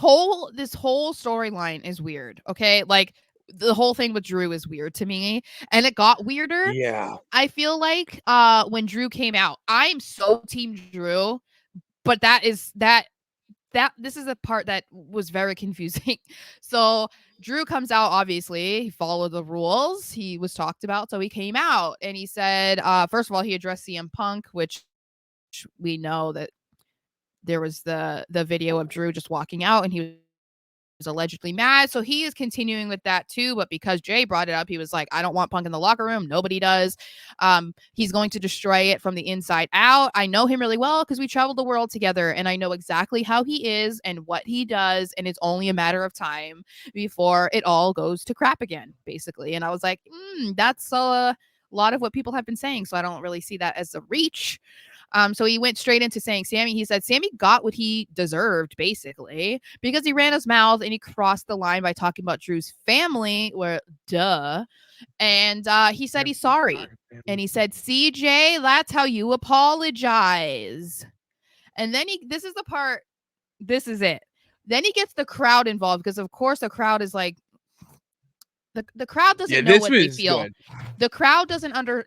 whole storyline is weird. Okay, like the whole thing with Drew is weird to me, and it got weirder. Yeah. I feel like when Drew came out, I'm so team Drew, but this is the part that was very confusing. So Drew comes out, obviously, he followed the rules. He was talked about, so he came out and he said, first of all, he addressed CM Punk, which we know that there was the video of Drew just walking out and he was allegedly mad. So he is continuing with that too. But because Jay brought it up, he was like, I don't want Punk in the locker room. Nobody does. He's going to destroy it from the inside out. I know him really well because we traveled the world together and I know exactly how he is and what he does. And it's only a matter of time before it all goes to crap again, basically. And I was like, that's a lot of what people have been saying. So I don't really see that as a reach. So he went straight into saying he said Sammy got what he deserved, basically, because he ran his mouth and he crossed the line by talking about Drew's family, where duh. And he said he's sorry. And he said, CJ, that's how you apologize. And then this is the part, this is it. Then he gets the crowd involved because, of course, the crowd is like, the crowd doesn't know what they feel. Good. The crowd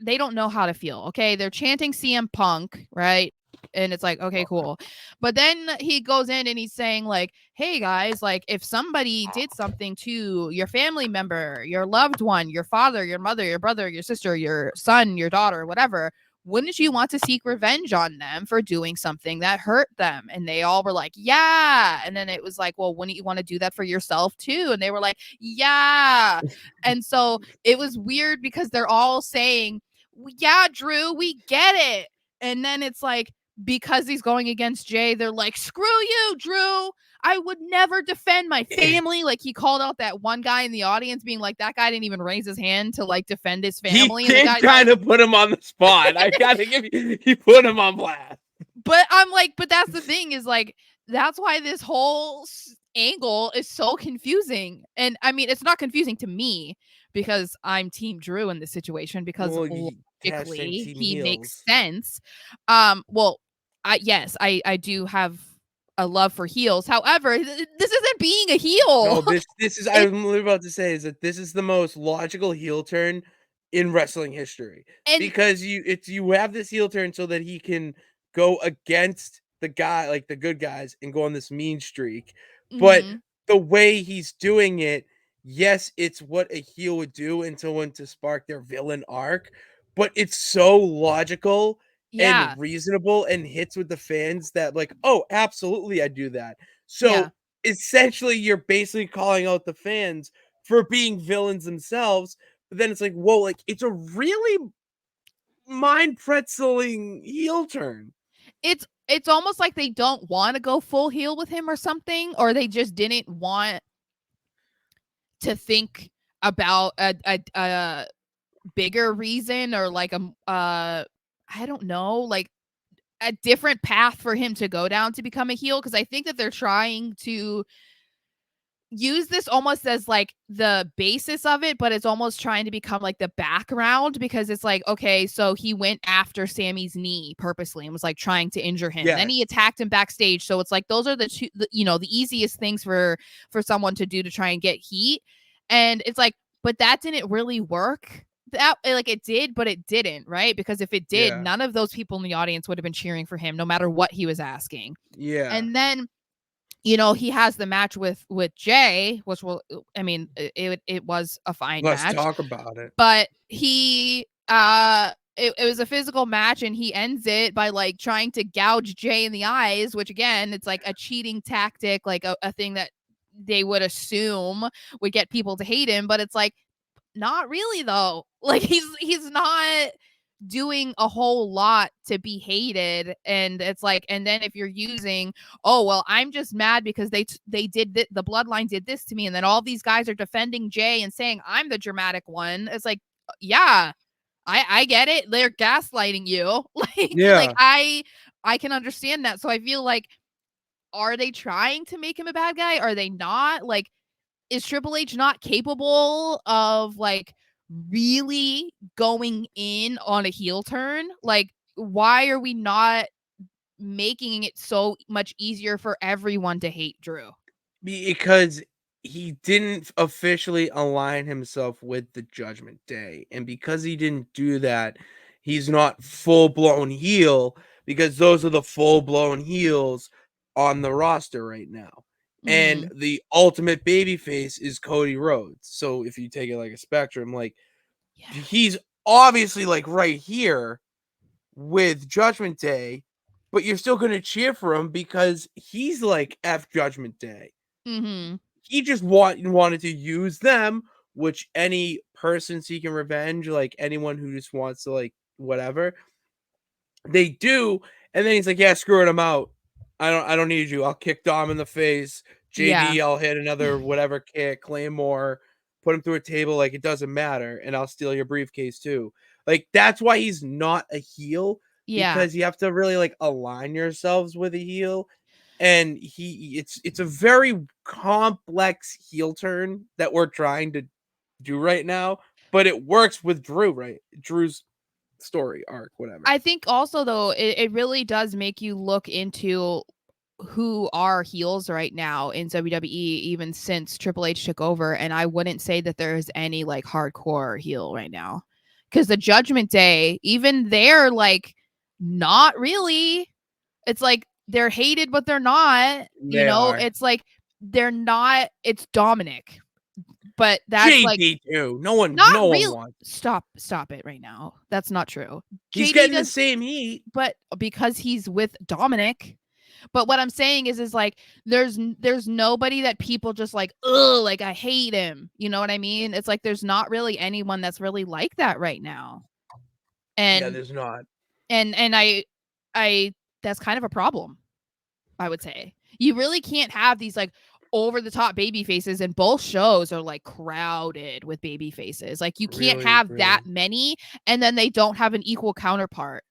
they don't know how to feel. Okay. They're chanting CM Punk, right? And it's like, okay, cool. But then he goes in and he's saying, like, hey guys, like, if somebody did something to your family member, your loved one, your father, your mother, your brother, your sister, your son, your daughter, whatever, wouldn't you want to seek revenge on them for doing something that hurt them? And they all were like, yeah. And then it was like, well, wouldn't you want to do that for yourself too? And they were like, yeah. And so it was weird because they're all saying, yeah, Drew, we get it. And then it's like, because he's going against Jay, they're like, screw you, Drew. I would never defend my family. Like, he called out that one guy in the audience being like, that guy didn't even raise his hand to like defend his family. He did kind of put him on the spot. I gotta give you, he put him on blast. But I'm like, but that's the thing is like, that's why this whole angle is so confusing. And I mean, it's not confusing to me because I'm team Drew in this situation because logically he makes sense. Well, I do have a love for heels. However, this isn't being a heel. No, this is I'm literally about to say is that this is the most logical heel turn in wrestling history. Because you have this heel turn so that he can go against the guy, like the good guys, and go on this mean streak. But the way he's doing it, yes, it's what a heel would do and someone to spark their villain arc, but it's so logical and reasonable and hits with the fans that like, oh, absolutely, I do that. So essentially, you're basically calling out the fans for being villains themselves. But then it's like, whoa, like it's a really mind pretzeling heel turn. It's almost like they don't want to go full heel with him or something, or they just didn't want to think about a bigger reason or like I don't know, like a different path for him to go down to become a heel, because I think that they're trying to use this almost as like the basis of it, but it's almost trying to become like the background, because it's like, okay, so he went after Sammy's knee purposely and was like trying to injure him. Then he attacked him backstage. So it's like those are the two, the easiest things for someone to do to try and get heat. And it's like, but that didn't really work. That like it did, but it didn't, right? Because if it did, none of those people in the audience would have been cheering for him no matter what he was asking. And then he has the match with Jay, which it was a fine match. Let's talk about it. But he it was a physical match, and he ends it by like trying to gouge Jay in the eyes, which again, it's like a cheating tactic, like a thing that they would assume would get people to hate him, but it's like not really though. Like he's not doing a whole lot to be hated. And it's like, and then if you're using, oh well, I'm just mad because they did the bloodline did this to me, and then all these guys are defending Jay and saying I'm the dramatic one. It's like, yeah, I get it, they're gaslighting you. Like I can understand that. So I feel like, are they trying to make him a bad guy? Are they not? Like, is Triple H not capable of like really going in on a heel turn? Like, why are we not making it so much easier for everyone to hate Drew? Because he didn't officially align himself with the Judgment Day, and because he didn't do that, he's not full-blown heel, because those are the full-blown heels on the roster right now, and Mhm. the ultimate babyface is Cody Rhodes, so if you take it like a spectrum, like, Yeah. he's obviously, like, right here with Judgment Day, but you're still gonna cheer for him because he's like F Judgment Day. Mhm. He just wanted to use them, which any person seeking revenge, like anyone who just wants to like whatever, they do, and then he's like, "Yeah, screw it, I'm out. I don't need you. I'll kick Dom in the face. Yeah. JD, I'll hit another whatever kick, Claymore, put him through a table like it doesn't matter, and I'll steal your briefcase too." Like that's why he's not a heel, Yeah. because you have to really like align yourselves with a heel. And it's a very complex heel turn that we're trying to do right now, but it works with Drew, right? Drew's story arc, whatever. I think also though, it really does make you look into who are heels right now in WWE even since Triple H took over, and I wouldn't say that there is any like hardcore heel right now. Cuz the Judgment Day, even they're like not really. It's like they're hated but they're not, you They know? are. It's like they're not it's Dominic. But that's like JD too. No one not no one real. wants. Stop it right now. That's not true. He's JD getting the does, same heat. but because he's with Dominic. But what I'm saying is like there's nobody that people just like, "Ugh, like I hate him." You know what I mean? It's like there's not really anyone that's really like that right now. Yeah, And there's not. and I that's kind of a problem, I would say. You really can't have these like over the top baby faces, and both shows are like crowded with baby faces. Like you can't Really, have that really. many and then they don't have an equal counterpart.